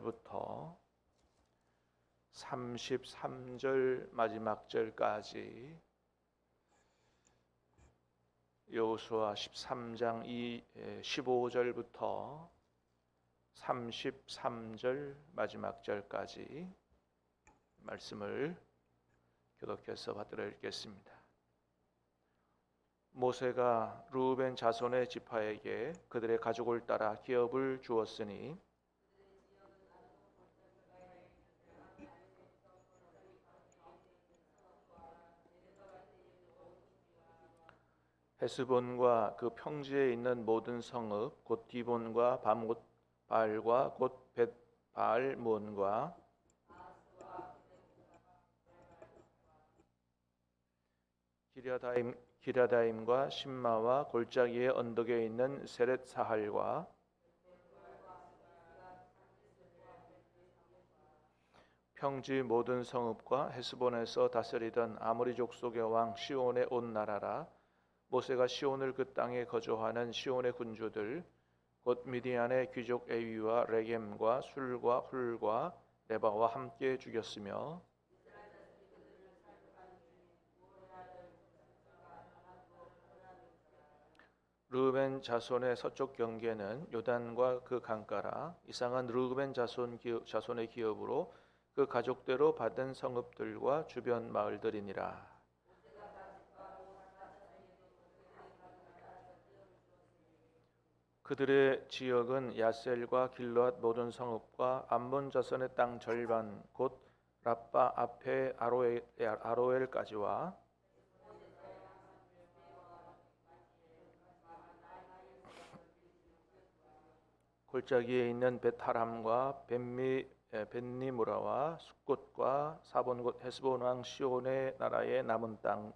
15절부터 33절 마지막 절까지 여호수아 13장 15절부터 33절 마지막 절까지 말씀을 교독해서 받들어 읽겠습니다. 모세가 르우벤 자손의 지파에게 그들의 가족을 따라 기업을 주었으니 헤스본과 그 평지에 있는 모든 성읍 곧 디본과 바못바알과 곧 벳바알몬과 기랴다임과 신마와 골짜기의 언덕에 있는 세렛사할과 평지 모든 성읍과 헤스본에서 다스리던 아모리 족속의 왕 시온의 온 나라라. 모세가 시온을 그 땅에 거주하는 시온의 군주들 곧 미디안의 귀족 에위와 레겜과 술과 훌과 레바와 함께 죽였으며 르우벤 자손의 서쪽 경계는 요단과 그 강가라. 이상한 르우벤 자손의 기업으로 그 가족대로 받은 성읍들과 주변 마을들이니라. 그들의 지역은 야셀과 길르앗 모든 성읍과 암몬 자손의 땅 절반 곧 랍바 앞에 아로엘까지와 골짜기에 있는 벳하람과 벳니무라와 숫곳과 사본 곧 헤스본 왕 시온의 나라의 남은 땅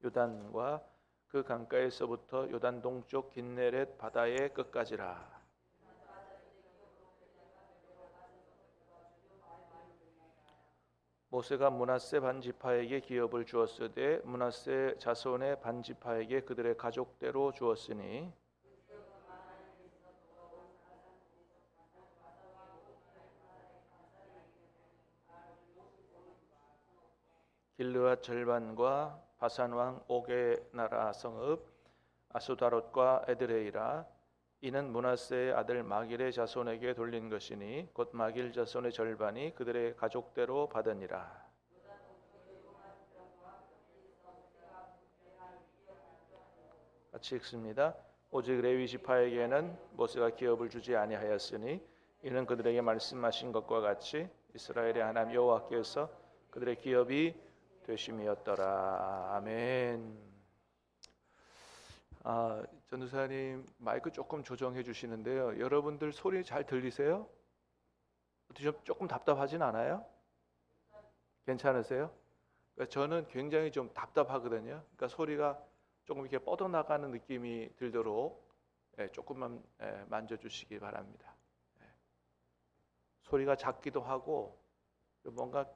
요단과 그 강가에서부터 요단 동쪽 긴네렛 바다의 끝까지라. 모세가 므낫세 반지파에게 기업을 주었으되 므낫세 자손의 반지파에게 그들의 가족대로 주었으니 길르앗 절반과 바산 왕 옥의 나라 성읍 아수다롯과 에드레이라. 이는 므낫세의 아들 마길의 자손에게 돌린 것이니 곧 마길 자손의 절반이 그들의 가족대로 받으니라. 같이 읽습니다. 오직 레위 지파에게는 모세가 기업을 주지 아니하였으니 이는 그들에게 말씀하신 것과 같이 이스라엘의 하나님 여호와께서 그들의 기업이 되심이었더라. 아멘. 전도사님 마이크 조금 조정해 주시는데요. 여러분들 소리 잘 들리세요? 조금 답답하진 않아요? 괜찮으세요? 그러니까 저는 굉장히 좀 답답하거든요. 그러니까 소리가 조금 이렇게 뻗어나가는 느낌이 들도록 조금만 만져주시기 바랍니다. 소리가 작기도 하고 뭔가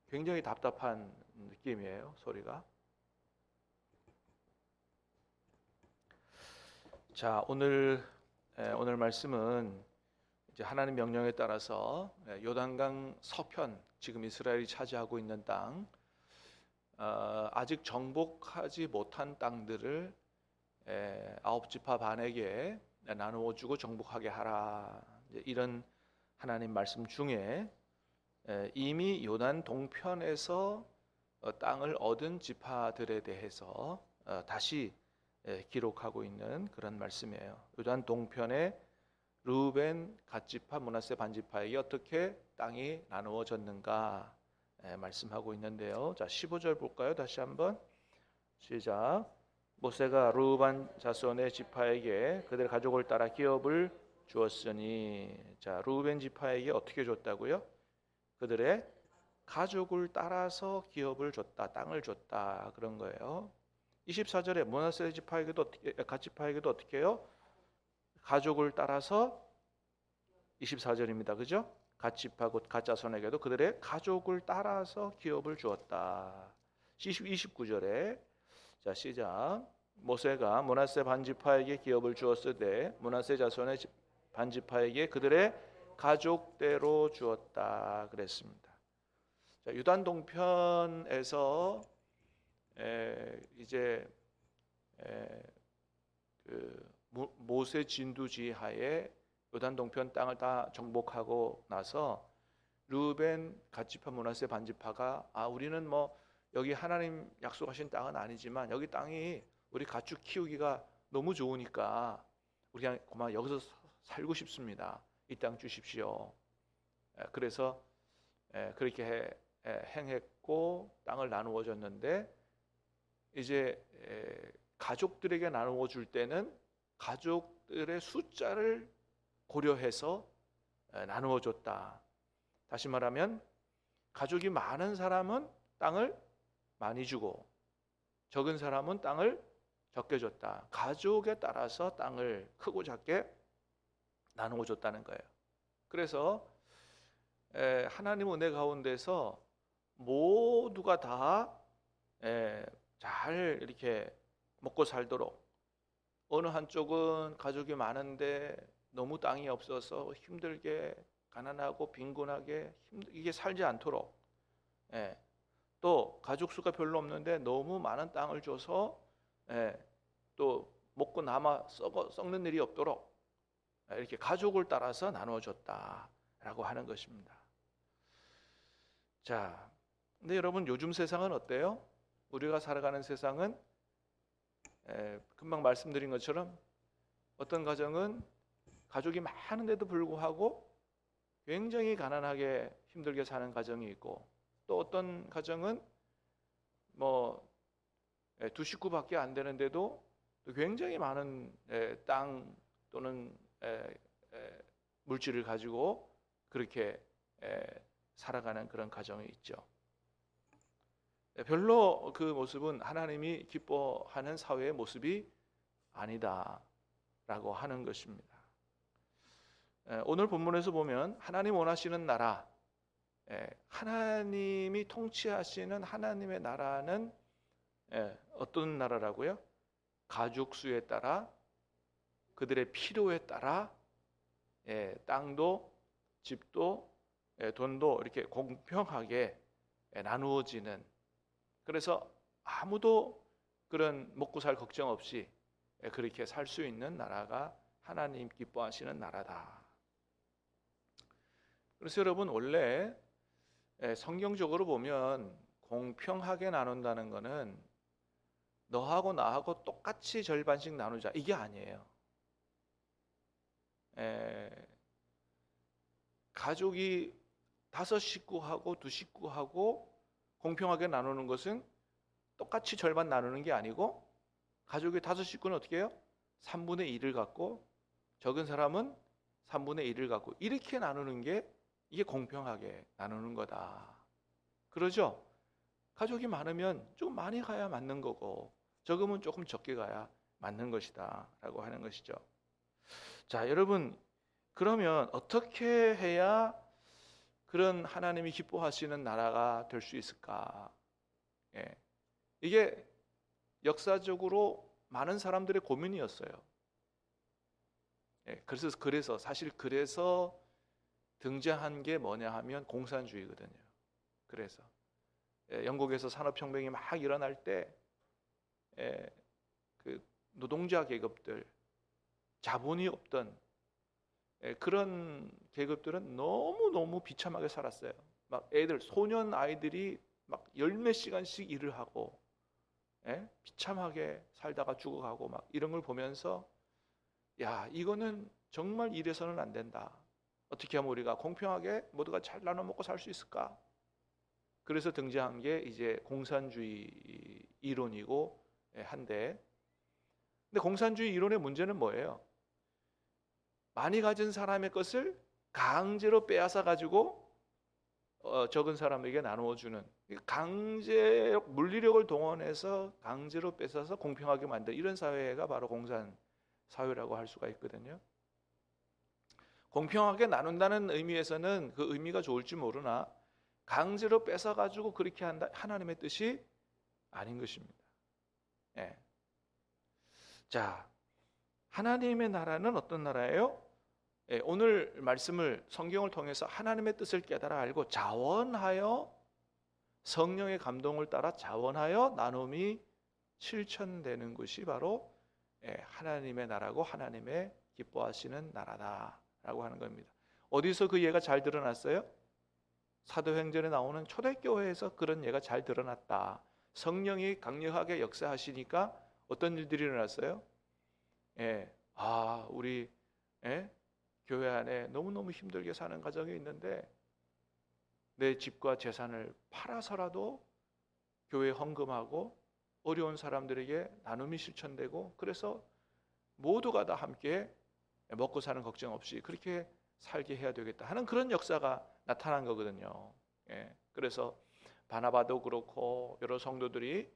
굉장히 답답한 느낌이에요, 소리가. 자, 오늘 말씀은 이제 하나님 명령에 따라서 요단강 서편, 지금 이스라엘이 차지하고 있는 땅, 아직 정복하지 못한 땅들을 9지파 반에게 나누어 주고 정복하게 하라. 이런 하나님 말씀 중에 이미 요단 동편에서 땅을 얻은 지파들에 대해서 다시 기록하고 있는 그런 말씀이에요. 요단 동편에 르우벤 갓지파 므낫세 반지파에게 어떻게 땅이 나누어졌는가 말씀하고 있는데요. 자, 15절 볼까요? 다시 한번 시작. 모세가 르우벤 자손의 지파에게 그들 가족을 따라 기업을 주었으니. 자, 르우벤 지파에게 어떻게 줬다고요? 그들의 가족을 따라서 기업을 줬다, 땅을 줬다, 그런 거예요. 24절에 므낫세 갓지파에게도 어떻게 해요? 가족을 따라서 24절입니다. 그죠? 갓지파 곧 갓자손에게도 그들의 가족을 따라서 기업을 주었다. 29절에 자, 시작. 모세가 므낫세 반지파에게 기업을 주었으되 므낫세 자손의 반지파에게 그들의 가족대로 주었다 그랬습니다. 자, 유단 동편에서 이제 그 모세 진두지하에 요단 동편 땅을 다 정복하고 나서 르우벤 갓지파 므낫세 반지파가 우리는 뭐 여기 하나님 약속하신 땅은 아니지만 여기 땅이 우리 가축 키우기가 너무 좋으니까 우리 그냥 여기서 살고 싶습니다. 이 땅 주십시오. 그래서 그렇게 행했고 땅을 나누어 줬는데 이제 가족들에게 나누어 줄 때는 가족들의 숫자를 고려해서 나누어 줬다. 다시 말하면 가족이 많은 사람은 땅을 많이 주고 적은 사람은 땅을 적게 줬다. 가족에 따라서 땅을 크고 작게 나누어 줬다는 거예요. 그래서 하나님 은혜 가운데서 모두가 다 잘 이렇게 먹고 살도록, 어느 한쪽은 가족이 많은데 너무 땅이 없어서 힘들게 가난하고 빈곤하게 이게 살지 않도록, 또 가족 수가 별로 없는데 너무 많은 땅을 줘서 또 먹고 남아 썩는 일이 없도록 이렇게 가족을 따라서 나누어 줬다라고 하는 것입니다. 자, 근데 여러분 요즘 세상은 어때요? 우리가 살아가는 세상은 금방 말씀드린 것처럼 어떤 가정은 가족이 많은데도 불구하고 굉장히 가난하게 힘들게 사는 가정이 있고, 또 어떤 가정은 뭐 두 식구밖에 안 되는데도 굉장히 많은 땅 또는 물질을 가지고 그렇게 살아가는 그런 가정이 있죠. 별로 그 모습은 하나님이 기뻐하는 사회의 모습이 아니다라고 하는 것입니다. 오늘 본문에서 보면 하나님 원하시는 나라, 하나님이 통치하시는 하나님의 나라는 어떤 나라라고요? 가족 수에 따라, 그들의 필요에 따라 땅도 집도 돈도 이렇게 공평하게 나누어지는, 그래서 아무도 그런 먹고 살 걱정 없이 그렇게 살 수 있는 나라가 하나님 기뻐하시는 나라다. 그래서 여러분, 원래 성경적으로 보면 공평하게 나눈다는 것은 너하고 나하고 똑같이 절반씩 나누자, 이게 아니에요. 가족이 5식구하고 2식구하고 공평하게 나누는 것은 똑같이 절반 나누는 게 아니고, 가족의 5식구는 어떻게 해요? 3분의 1을 갖고 적은 사람은 3분의 1을 갖고 이렇게 나누는 게, 이게 공평하게 나누는 거다. 그러죠? 가족이 많으면 좀 많이 가야 맞는 거고 적으면 조금 적게 가야 맞는 것이다 라고 하는 것이죠. 자, 여러분, 그러면 어떻게 해야 그런 하나님이 기뻐하시는 나라가 될 수 있을까? 이게 역사적으로 많은 사람들의 고민이었어요. 그래서 사실 등장한 게 뭐냐 하면 공산주의거든요. 그래서 영국에서 산업혁명이 막 일어날 때 그 노동자 계급들, 자본이 없던 그런 계급들은 너무너무 비참하게 살았어요. 막 소년 아이들이 막 10몇 시간씩 일을 하고 비참하게 살다가 죽어가고 막 이런 걸 보면서, 야, 이거는 정말 이래서는 안 된다. 어떻게 하면 우리가 공평하게 모두가 잘 나눠 먹고 살 수 있을까? 그래서 등장한 게 이제 공산주의 이론이고 한데, 근데 공산주의 이론의 문제는 뭐예요? 많이 가진 사람의 것을 강제로 빼앗아 가지고 적은 사람에게 나누어 주는, 강제력, 물리력을 동원해서 강제로 뺏어서 공평하게 만든 이런 사회가 바로 공산 사회라고 할 수가 있거든요. 공평하게 나눈다는 의미에서는 그 의미가 좋을지 모르나 강제로 뺏어 가지고 그렇게 한다, 하나님의 뜻이 아닌 것입니다. 자, 하나님의 나라는 어떤 나라예요? 오늘 말씀을 성경을 통해서 하나님의 뜻을 깨달아 알고 자원하여 성령의 감동을 따라 자원하여 나눔이 실천되는 것이 바로 하나님의 나라고 하나님의 기뻐하시는 나라다라고 하는 겁니다. 어디서 그 예가 잘 드러났어요? 사도행전에 나오는 초대교회에서 그런 예가 잘 드러났다. 성령이 강력하게 역사하시니까 어떤 일들이 일어났어요? 우리 교회 안에 너무너무 힘들게 사는 가정이 있는데 내 집과 재산을 팔아서라도 교회에 헌금하고 어려운 사람들에게 나눔이 실천되고, 그래서 모두가 다 함께 먹고 사는 걱정 없이 그렇게 살게 해야 되겠다 하는 그런 역사가 나타난 거거든요. 그래서 바나바도 그렇고 여러 성도들이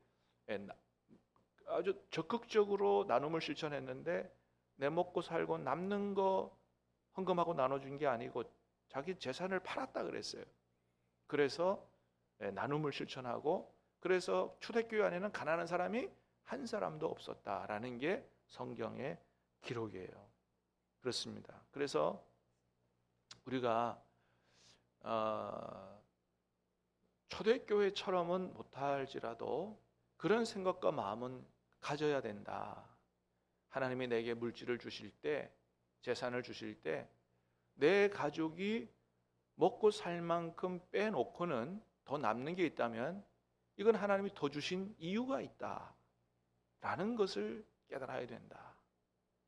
아주 적극적으로 나눔을 실천했는데, 내 먹고 살고 남는 거 헌금하고 나눠준 게 아니고 자기 재산을 팔았다 그랬어요. 그래서 나눔을 실천하고, 그래서 초대교회 안에는 가난한 사람이 한 사람도 없었다라는 게 성경의 기록이에요. 그렇습니다. 그래서 우리가 초대교회처럼은 못할지라도 그런 생각과 마음은 가져야 된다. 하나님이 내게 물질을 주실 때, 재산을 주실 때 내 가족이 먹고 살 만큼 빼놓고는 더 남는 게 있다면 이건 하나님이 더 주신 이유가 있다라는 것을 깨달아야 된다.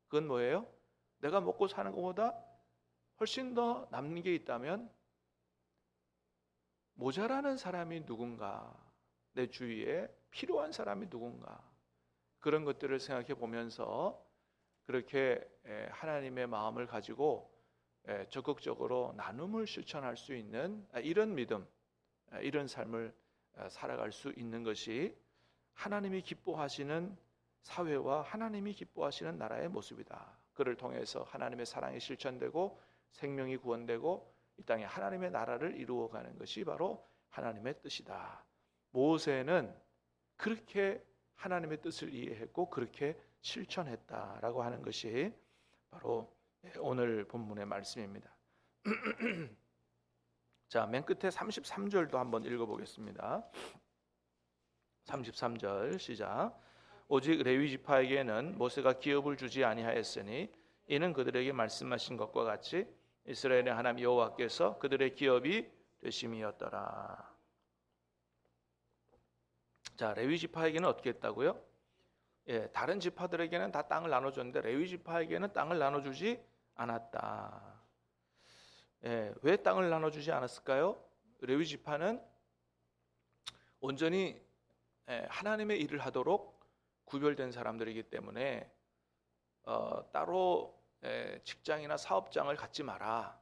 그건 뭐예요? 내가 먹고 사는 것보다 훨씬 더 남는 게 있다면 모자라는 사람이 누군가, 내 주위에 필요한 사람이 누군가, 그런 것들을 생각해 보면서 그렇게 하나님의 마음을 가지고 적극적으로 나눔을 실천할 수 있는 이런 믿음, 이런 삶을 살아갈 수 있는 것이 하나님이 기뻐하시는 사회와 하나님이 기뻐하시는 나라의 모습이다. 그를 통해서 하나님의 사랑이 실천되고 생명이 구원되고 이 땅에 하나님의 나라를 이루어가는 것이 바로 하나님의 뜻이다. 모세는 그렇게 하나님의 뜻을 이해했고 그렇게 실천했다라고 하는 것이 바로 오늘 본문의 말씀입니다. 자, 맨 끝에 33절도 한번 읽어보겠습니다. 33절 시작. 오직 레위 지파에게는 모세가 기업을 주지 아니하였으니 이는 그들에게 말씀하신 것과 같이 이스라엘의 하나님 여호와께서 그들의 기업이 되심이었더라. 자, 레위 지파에게는 어떻게 했다고요? 다른 지파들에게는 다 땅을 나눠줬는데 레위 지파에게는 땅을 나눠주지 않았다. 왜 땅을 나눠주지 않았을까요? 레위 지파는 온전히 하나님의 일을 하도록 구별된 사람들이기 때문에 따로 직장이나 사업장을 갖지 마라.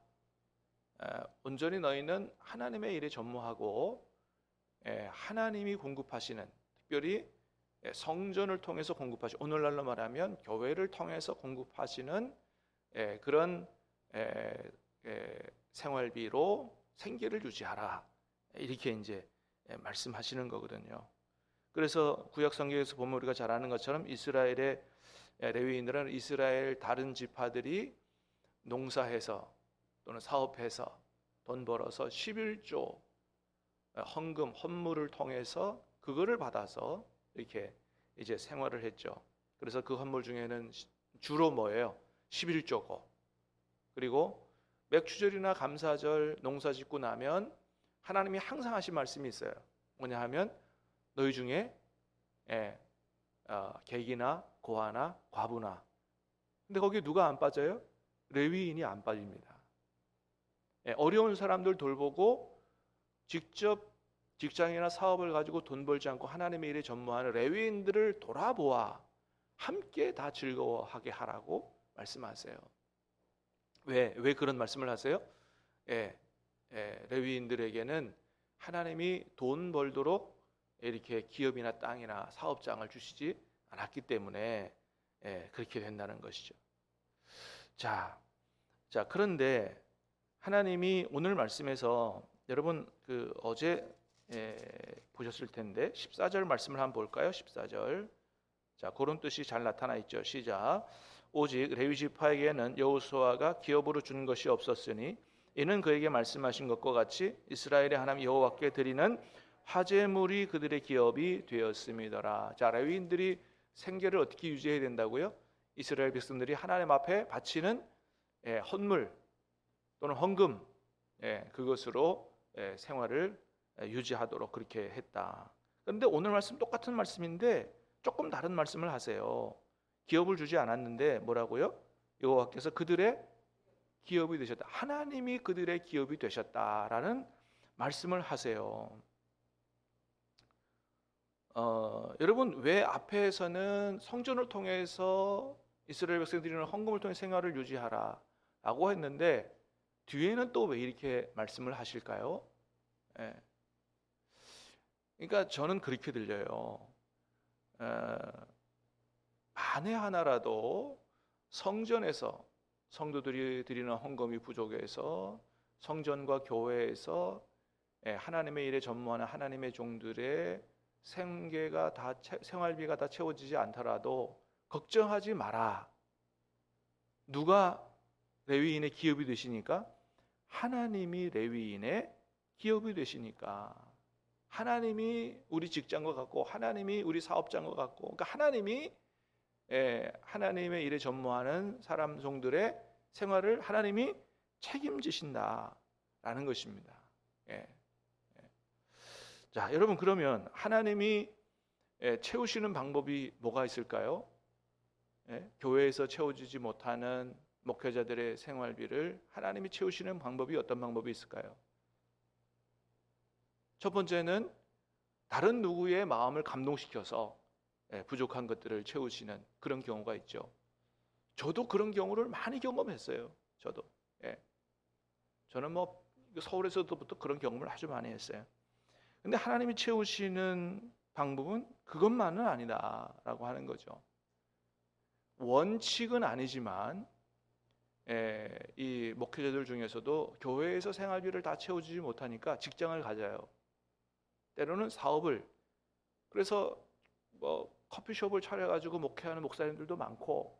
온전히 너희는 하나님의 일에 전무하고 하나님이 공급하시는, 특별히 성전을 통해서 공급하시는, 오늘날로 말하면 교회를 통해서 공급하시는 그런 생활비로 생계를 유지하라. 이렇게 이제 말씀하시는 거거든요. 그래서 구약 성경에서 보면 우리가 잘 아는 것처럼 이스라엘의 레위인들은 이스라엘 다른 지파들이 농사해서 또는 사업해서 돈 벌어서 11조 헌금, 헌물을 통해서 그거를 받아서 이렇게 이제 생활을 했죠. 그래서 그 헌물 중에는 주로 뭐예요? 11조고, 그리고 맥추절이나 감사절 농사 짓고 나면 하나님이 항상 하신 말씀이 있어요. 뭐냐 하면 너희 중에 객이나 고아나 과부나, 근데 거기에 누가 안 빠져요? 레위인이 안 빠집니다. 어려운 사람들 돌보고 직접 직장이나 사업을 가지고 돈 벌지 않고 하나님의 일에 전무하는 레위인들을 돌아보아 함께 다 즐거워하게 하라고 말씀하세요. 왜 그런 말씀을 하세요? 레위인들에게는 하나님이 돈 벌도록 이렇게 기업이나 땅이나 사업장을 주시지 않았기 때문에 그렇게 된다는 것이죠. 자, 그런데 하나님이 오늘 말씀에서 여러분 그 어제 보셨을 텐데 14절 말씀을 한번 볼까요? 14절. 자, 그런 뜻이 잘 나타나 있죠. 시작. 오직 레위 지파에게는 여호수아가 기업으로 준 것이 없었으니 이는 그에게 말씀하신 것과 같이 이스라엘의 하나님 여호와께 드리는 화제물이 그들의 기업이 되었음이더라. 자, 레위인들이 생계를 어떻게 유지해야 된다고요? 이스라엘 백성들이 하나님 앞에 바치는 헌물 또는 헌금, 그것으로 생활을 유지하도록 그렇게 했다. 그런데 오늘 말씀 똑같은 말씀인데 조금 다른 말씀을 하세요. 기업을 주지 않았는데 뭐라고요? 여호와께서 그들의 기업이 되셨다. 하나님이 그들의 기업이 되셨다라는 말씀을 하세요. 여러분, 왜 앞에서는 성전을 통해서 이스라엘 백성들이는 헌금을 통해 생활을 유지하라라고 했는데 뒤에는 또 왜 이렇게 말씀을 하실까요? 그러니까 저는 그렇게 들려요. 만에 하나라도 성전에서 성도들이 드리는 헌금이 부족해서 성전과 교회에서 하나님의 일에 전무하는 하나님의 종들의 생활비가 다 채워지지 않더라도 걱정하지 마라. 누가 레위인의 기업이 되시니까? 하나님이 레위인의 기업이 되시니까. 하나님이 우리 직장과 같고 하나님이 우리 사업장과 같고, 그러니까 하나님이 하나님의 일에 전무하는 사람 종들의 생활을 하나님이 책임지신다라는 것입니다. 자, 여러분, 그러면 하나님이 채우시는 방법이 뭐가 있을까요? 교회에서 채워지지 못하는 목회자들의 생활비를 하나님이 채우시는 방법이 어떤 방법이 있을까요? 첫 번째는 다른 누구의 마음을 감동시켜서 부족한 것들을 채우시는 그런 경우가 있죠. 저도 그런 경우를 많이 경험했어요. 저는 뭐 서울에서부터 그런 경험을 아주 많이 했어요. 근데 하나님이 채우시는 방법은 그것만은 아니다라고 하는 거죠. 원칙은 아니지만 이 목회자들 중에서도 교회에서 생활비를 다 채워주지 못하니까 직장을 가져요. 때로는 사업을, 그래서 뭐 커피숍을 차려가지고 목회하는 목사님들도 많고,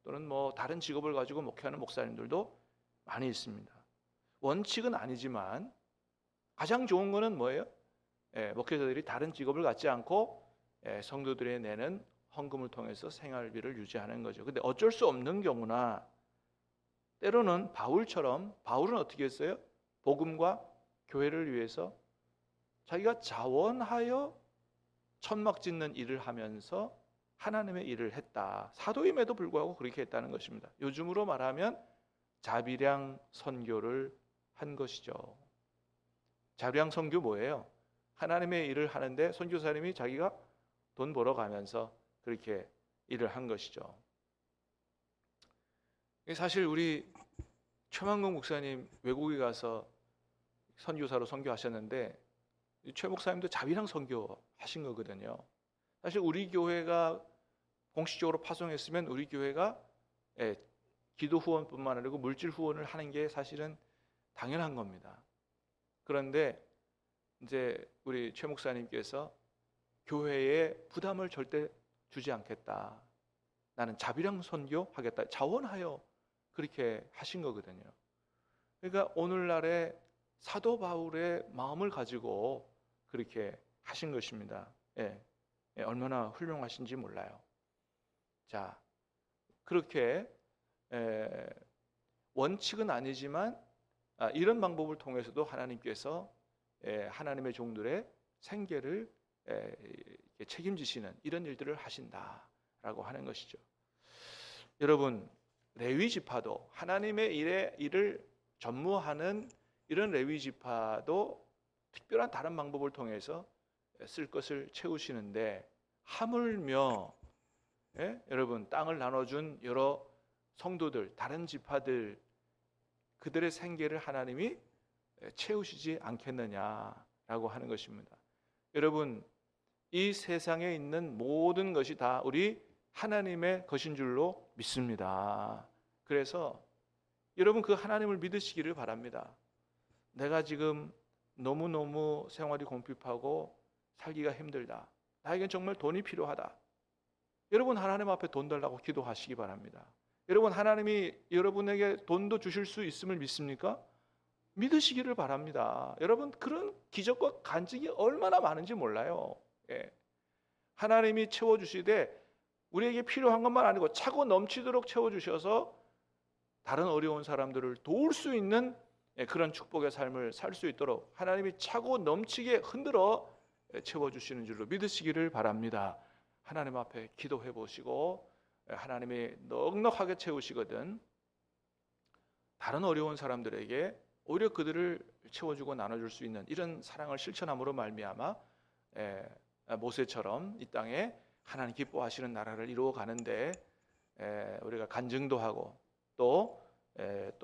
또는 뭐 다른 직업을 가지고 목회하는 목사님들도 많이 있습니다. 원칙은 아니지만 가장 좋은 거는 뭐예요? 목회자들이 다른 직업을 갖지 않고 성도들이 내는 헌금을 통해서 생활비를 유지하는 거죠. 근데 어쩔 수 없는 경우나 때로는 바울은 어떻게 했어요? 복음과 교회를 위해서 자기가 자원하여 천막 짓는 일을 하면서 하나님의 일을 했다. 사도임에도 불구하고 그렇게 했다는 것입니다. 요즘으로 말하면 자비량 선교를 한 것이죠. 자비량 선교 뭐예요? 하나님의 일을 하는데 선교사님이 자기가 돈 벌어가면서 그렇게 일을 한 것이죠. 사실 우리 최만공 목사님 외국에 가서 선교사로 선교하셨는데 최 목사님도 자비랑 선교하신 거거든요. 사실 우리 교회가 공식적으로 파송했으면 우리 교회가 기도 후원뿐만 아니고 물질 후원을 하는 게 사실은 당연한 겁니다. 그런데 이제 우리 최 목사님께서 교회에 부담을 절대 주지 않겠다. 나는 자비랑 선교하겠다. 자원하여 그렇게 하신 거거든요. 그러니까 오늘날의 사도 바울의 마음을 가지고 그렇게 하신 것입니다. 얼마나 훌륭하신지 몰라요. 자, 그렇게 원칙은 아니지만 이런 방법을 통해서도 하나님께서 하나님의 종들의 생계를 책임지시는 이런 일들을 하신다라고 하는 것이죠. 여러분, 레위 지파도 하나님의 일을 전무하는 이런 레위 지파도 특별한 다른 방법을 통해서 쓸 것을 채우시는데, 하물며 여러분, 땅을 나눠준 여러 성도들, 다른 지파들, 그들의 생계를 하나님이 채우시지 않겠느냐라고 하는 것입니다. 여러분, 이 세상에 있는 모든 것이 다 우리 하나님의 것인 줄로 믿습니다. 그래서 여러분, 그 하나님을 믿으시기를 바랍니다. 내가 지금 너무너무 생활이 궁핍하고 살기가 힘들다. 나에겐 정말 돈이 필요하다. 여러분 하나님 앞에 돈 달라고 기도하시기 바랍니다. 여러분 하나님이 여러분에게 돈도 주실 수 있음을 믿습니까? 믿으시기를 바랍니다. 여러분 그런 기적과 간증이 얼마나 많은지 몰라요. 예. 하나님이 채워주시되 우리에게 필요한 것만 아니고 차고 넘치도록 채워주셔서 다른 어려운 사람들을 도울 수 있는 그런 축복의 삶을 살 수 있도록 하나님이 차고 넘치게 흔들어 채워주시는 줄로 믿으시기를 바랍니다. 하나님 앞에 기도해 보시고 하나님이 넉넉하게 채우시거든 다른 어려운 사람들에게 오히려 그들을 채워주고 나눠줄 수 있는 이런 사랑을 실천함으로 말미암아 모세처럼 이 땅에 하나님 기뻐하시는 나라를 이루어 가는데 우리가 간증도 하고 또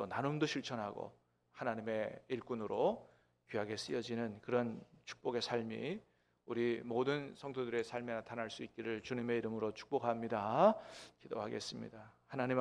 나눔도 실천하고 하나님의 일꾼으로 귀하게 쓰여지는 그런 축복의 삶이 우리 모든 성도들의 삶에 나타날 수 있기를 주님의 이름으로 축복합니다. 기도하겠습니다. 하나님